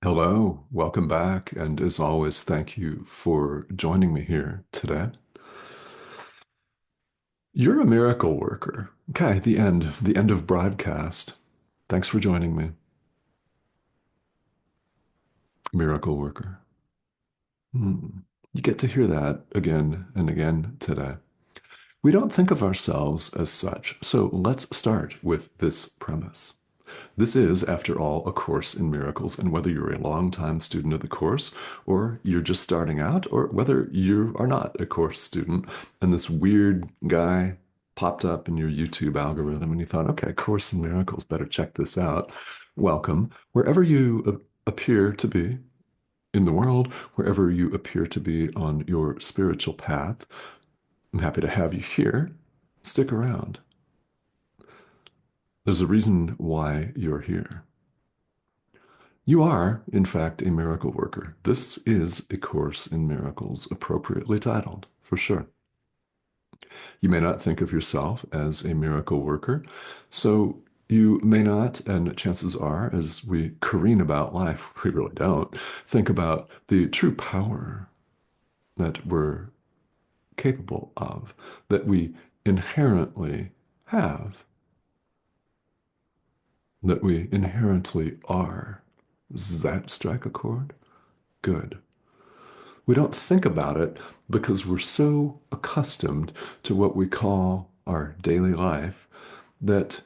Hello, welcome back, and as always, thank you for joining me here today. You're a miracle worker. Okay, the end of broadcast. Thanks for joining me, miracle worker. Hmm. You get to hear that again and again today. We don't think of ourselves as such, so let's start with this premise. This is, after all, a course in miracles, and whether you're a long-time student of the course, or you're just starting out, or whether you are not a course student, and this weird guy popped up in your YouTube algorithm, and you thought, okay, Course in Miracles, better check this out. Welcome. Wherever you appear to be in the world, wherever you appear to be on your spiritual path, I'm happy to have you here. Stick around. There's a reason why you're here. You are, in fact, a miracle worker. This is a Course in Miracles, appropriately titled, for sure. You may not think of yourself as a miracle worker, so you may not, and chances are, as we careen about life, we really don't, think about the true power that we're capable of, that we inherently have, that we inherently are. Does that strike a chord? Good. We don't think about it because we're so accustomed to what we call our daily life that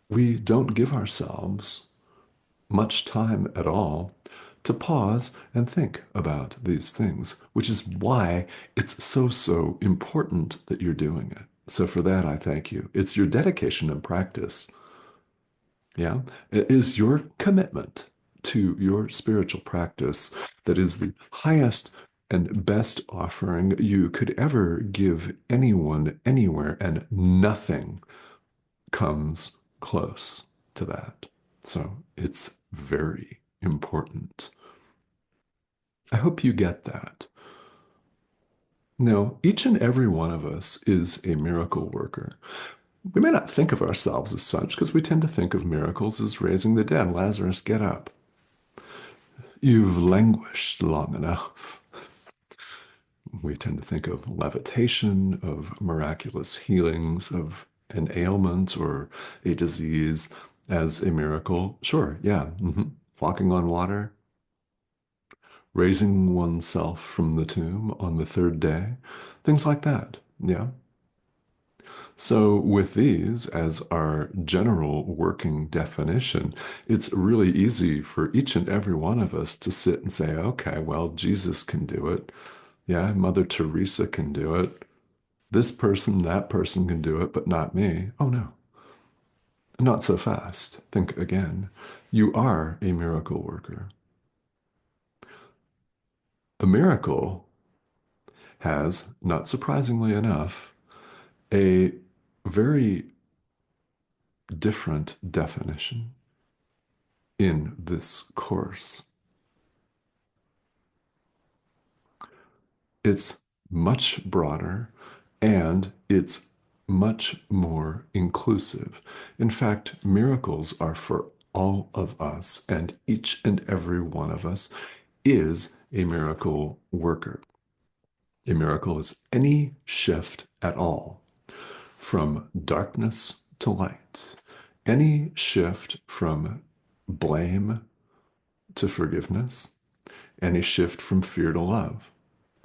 we don't give ourselves much time at all to pause and think about these things, which is why it's so important that you're doing it. So for that, I thank you. It's your dedication and practice. Yeah. It is your commitment to your spiritual practice that is the highest and best offering you could ever give anyone anywhere, and nothing comes close to that. So it's very important. I hope you get that. Now, each and every one of us is a miracle worker. We may not think of ourselves as such because we tend to think of miracles as raising the dead. Lazarus, get up. You've languished long enough. We tend to think of levitation, of miraculous healings, of an ailment or a disease as a miracle. Sure, yeah. Walking on water, raising oneself from the tomb on the third day, things like that. Yeah. So, with these as our general working definition, it's really easy for each and every one of us to sit and say, okay, well, Jesus can do it. Yeah, Mother Teresa can do it. This person, that person can do it, but not me. Oh, no, not so fast. Think again. You are a miracle worker. A miracle has, not surprisingly enough, a very different definition in this course. It's much broader and it's much more inclusive. In fact, miracles are for all of us, and each and every one of us is a miracle worker. A miracle is any shift at all from darkness to light, any shift from blame to forgiveness, any shift from fear to love,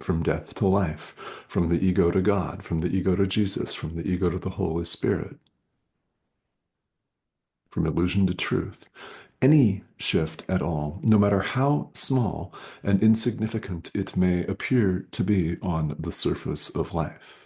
from death to life, from the ego to God, from the ego to Jesus, from the ego to the Holy Spirit, from illusion to truth. Any shift at all, no matter how small and insignificant it may appear to be on the surface of life.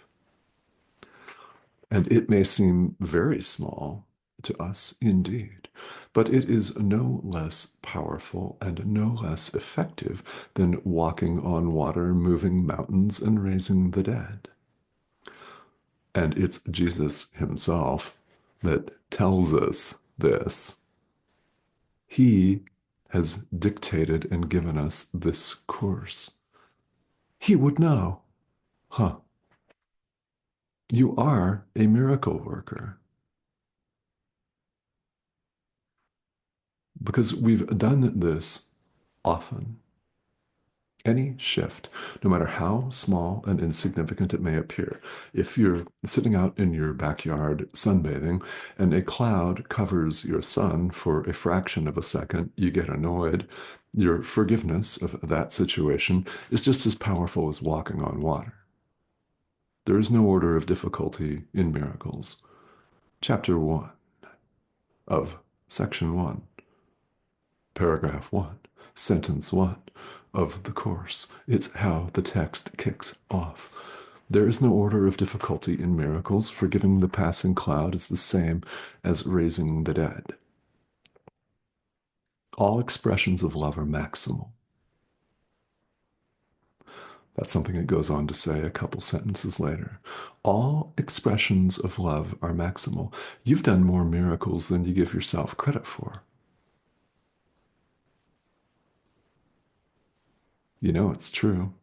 And it may seem very small to us indeed, but it is no less powerful and no less effective than walking on water, moving mountains, and raising the dead. And it's Jesus himself that tells us this. He has dictated and given us this course. He would know, huh? You are a miracle worker because we've done this often. Any shift, no matter how small and insignificant it may appear. If you're sitting out in your backyard sunbathing and a cloud covers your sun for a fraction of a second, you get annoyed. Your forgiveness of that situation is just as powerful as walking on water. There is no order of difficulty in miracles. Chapter 1 of Section 1, Paragraph 1, Sentence 1 of the course. It's how the text kicks off. There is no order of difficulty in miracles. Forgiving the passing cloud is the same as raising the dead. All expressions of love are maximal. That's something it goes on to say a couple sentences later. All expressions of love are maximal. You've done more miracles than you give yourself credit for. You know it's true.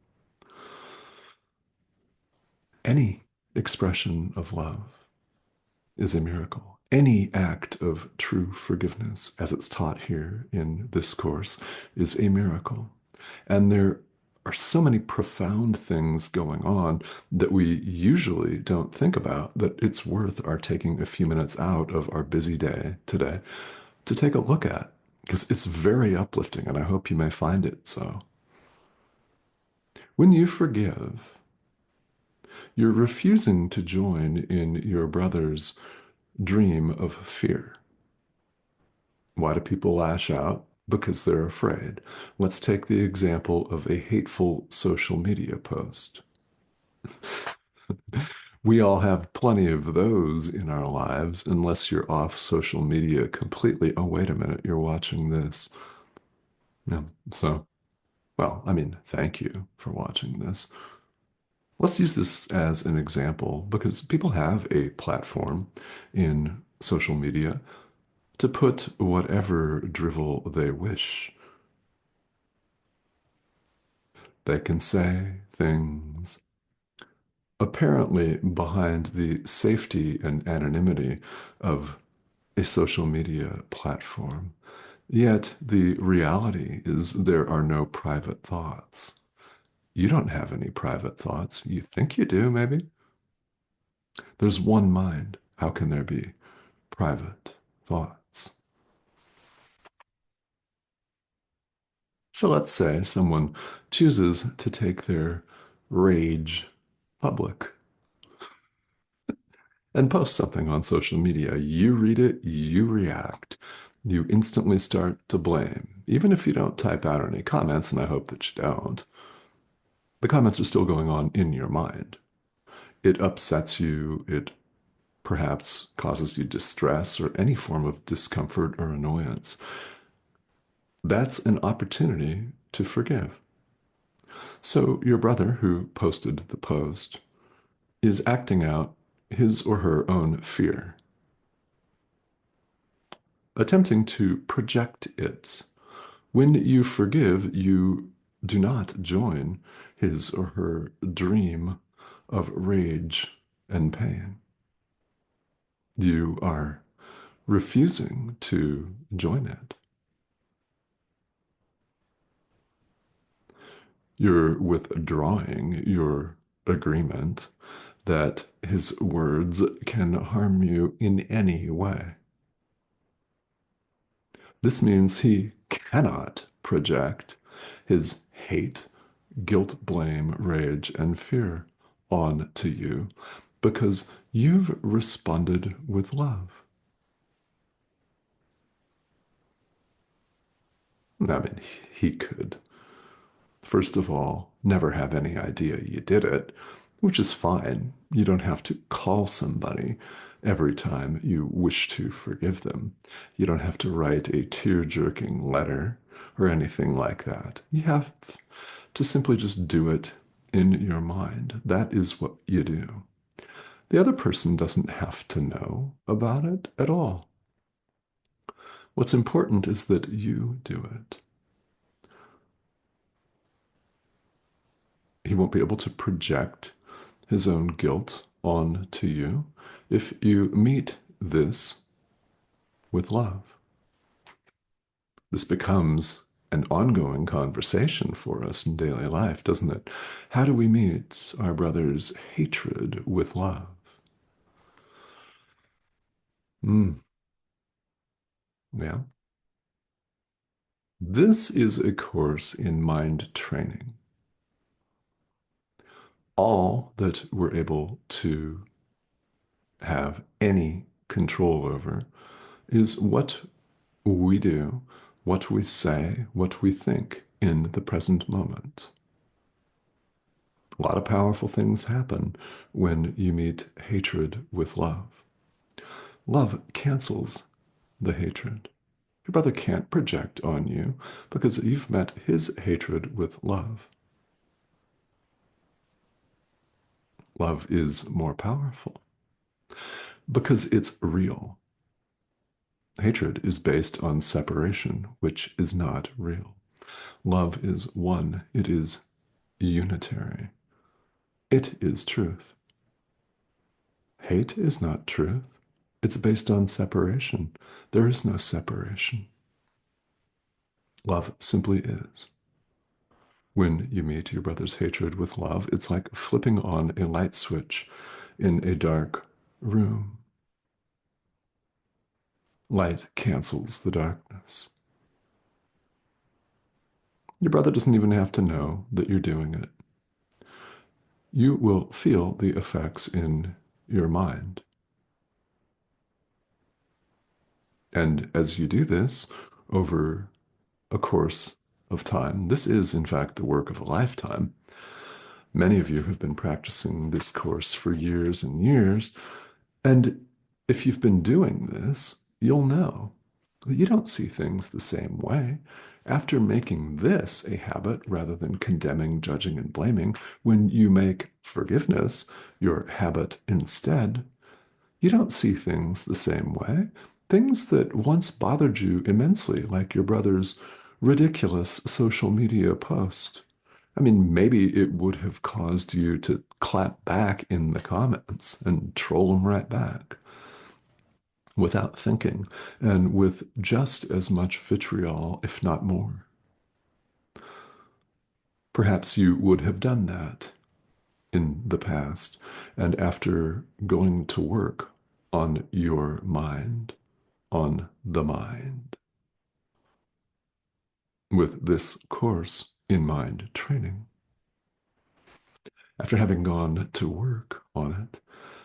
Any expression of love is a miracle. Any act of true forgiveness, as it's taught here in this course, is a miracle. And there are so many profound things going on that we usually don't think about that it's worth our taking a few minutes out of our busy day today to take a look at, because it's very uplifting, and I hope you may find it so. When you forgive, you're refusing to join in your brother's dream of fear. Why do people lash out? Because they're afraid. Let's take the example of a hateful social media post. We all have plenty of those in our lives, unless you're off social media completely. Oh, wait a minute, you're watching this. Yeah. So, well, I mean, thank you for watching this. Let's use this as an example because people have a platform in social media to put whatever drivel they wish. They can say things. Apparently, behind the safety and anonymity of a social media platform, yet the reality is there are no private thoughts. You don't have any private thoughts. You think you do, maybe? There's one mind. How can there be private thoughts? So let's say someone chooses to take their rage public and post something on social media. You read it, you react. You instantly start to blame, even if you don't type out any comments, and I hope that you don't. The comments are still going on in your mind. It upsets you, it perhaps causes you distress or any form of discomfort or annoyance. That's an opportunity to forgive. So your brother who posted the post is acting out his or her own fear, attempting to project it. When you forgive, you do not join his or her dream of rage and pain. You are refusing to join it. You're withdrawing your agreement that his words can harm you in any way. This means he cannot project his hate, guilt, blame, rage, and fear onto you because you've responded with love. I mean, he could, first of all, never have any idea you did it, which is fine. You don't have to call somebody every time you wish to forgive them. You don't have to write a tear-jerking letter or anything like that. You have to simply just do it in your mind. That is what you do. The other person doesn't have to know about it at all. What's important is that you do it. He won't be able to project his own guilt onto you if you meet this with love. This becomes an ongoing conversation for us in daily life, doesn't it? How do we meet our brother's hatred with love? Mm, yeah. This is a course in mind training. All that we're able to have any control over is what we do, what we say, what we think in the present moment. A lot of powerful things happen when you meet hatred with love. Love cancels the hatred. Your brother can't project on you because you've met his hatred with love. Love is more powerful because it's real. Hatred is based on separation, which is not real. Love is one, it is unitary. It is truth. Hate is not truth. It's based on separation. There is no separation. Love simply is. When you meet your brother's hatred with love, it's like flipping on a light switch in a dark room. Light cancels the darkness. Your brother doesn't even have to know that you're doing it. You will feel the effects in your mind. And as you do this over a course of time, this is, in fact, the work of a lifetime. Many of you have been practicing this course for years and years. And if you've been doing this, you'll know that you don't see things the same way. After making this a habit rather than condemning, judging, and blaming, when you make forgiveness your habit instead, you don't see things the same way. Things that once bothered you immensely, like your brother's ridiculous social media post. I mean, maybe it would have caused you to clap back in the comments and troll them right back without thinking and with just as much vitriol, if not more. Perhaps you would have done that in the past, and after going to work on your mind, on the mind, with this course in mind training, after having gone to work on it,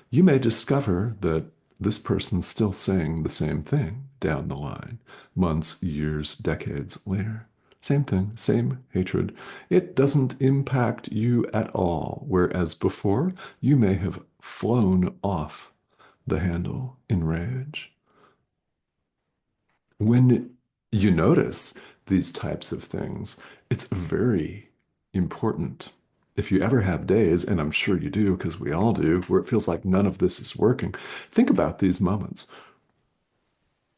you may discover that this person's still saying the same thing down the line, months, years, decades later. Same thing, same hatred. It doesn't impact you at all, whereas before you may have flown off the handle in rage. When you notice these types of things, it's very important. If you ever have days, and I'm sure you do, because we all do, where it feels like none of this is working, think about these moments.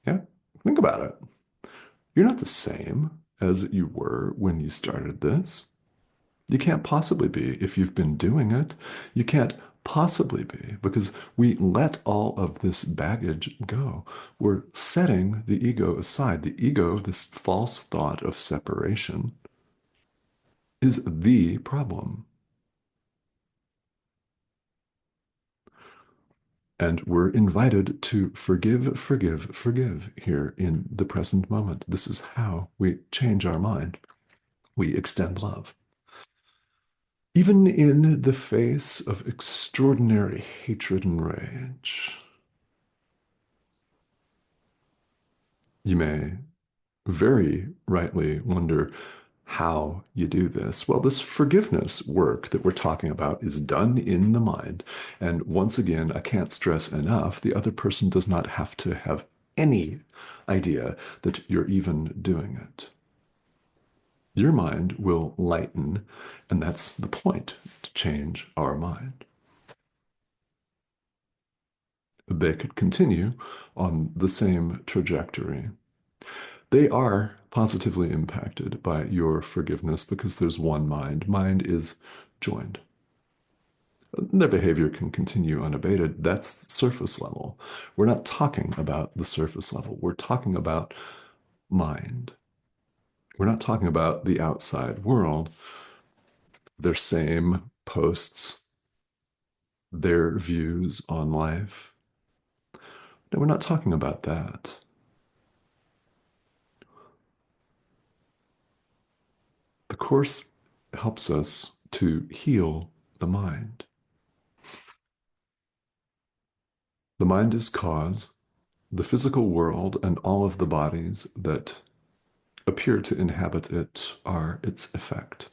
Yeah, think about it. You're not the same as you were when you started this. You can't possibly be if you've been doing it. You can't possibly be because we let all of this baggage go. We're setting the ego aside. The ego, this false thought of separation, is the problem. And we're invited to forgive, forgive, forgive here in the present moment. This is how we change our mind. We extend love. Even in the face of extraordinary hatred and rage, you may very rightly wonder how you do this. Well, this forgiveness work that we're talking about is done in the mind. And once again, I can't stress enough, the other person does not have to have any idea that you're even doing it. Your mind will lighten, and that's the point, to change our mind. They could continue on the same trajectory. They are positively impacted by your forgiveness because there's one mind. Mind is joined. Their behavior can continue unabated. That's surface level. We're not talking about the surface level. We're talking about mind. We're not talking about the outside world, their same posts, their views on life. No, we're not talking about that. The Course helps us to heal the mind. The mind is cause, the physical world and all of the bodies that appear to inhabit it are its effect.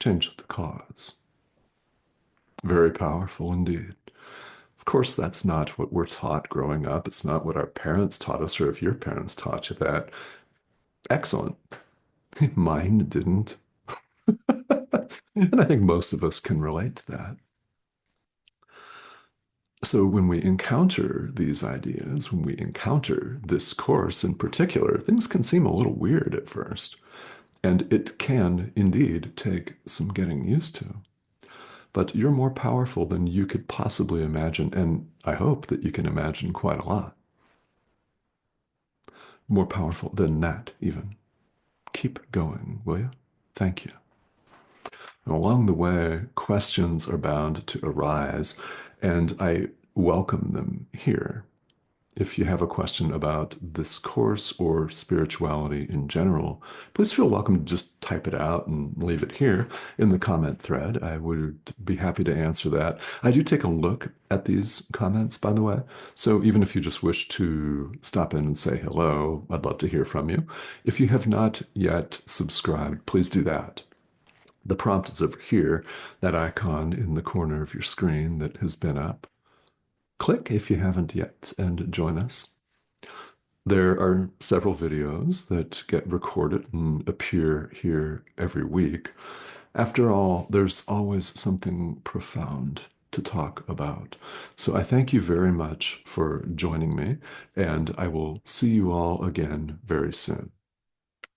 Change the cause. Very powerful indeed. Of course, that's not what we're taught growing up. It's not what our parents taught us, or if your parents taught you that. Excellent. Mine didn't. And I think most of us can relate to that. So when we encounter these ideas, when we encounter this course in particular, things can seem a little weird at first. And it can indeed take some getting used to. But you're more powerful than you could possibly imagine. And I hope that you can imagine quite a lot. More powerful than that, even. Keep going, will you? Thank you. And along the way, questions are bound to arise, and I welcome them here. If you have a question about this course or spirituality in general, please feel welcome to just type it out and leave it here in the comment thread. I would be happy to answer that. I do take a look at these comments, by the way. So even if you just wish to stop in and say hello, I'd love to hear from you. If you have not yet subscribed, please do that. The prompt is over here, that icon in the corner of your screen that has been up. Click if you haven't yet and join us. There are several videos that get recorded and appear here every week. After all, there's always something profound to talk about. So I thank you very much for joining me, and I will see you all again very soon.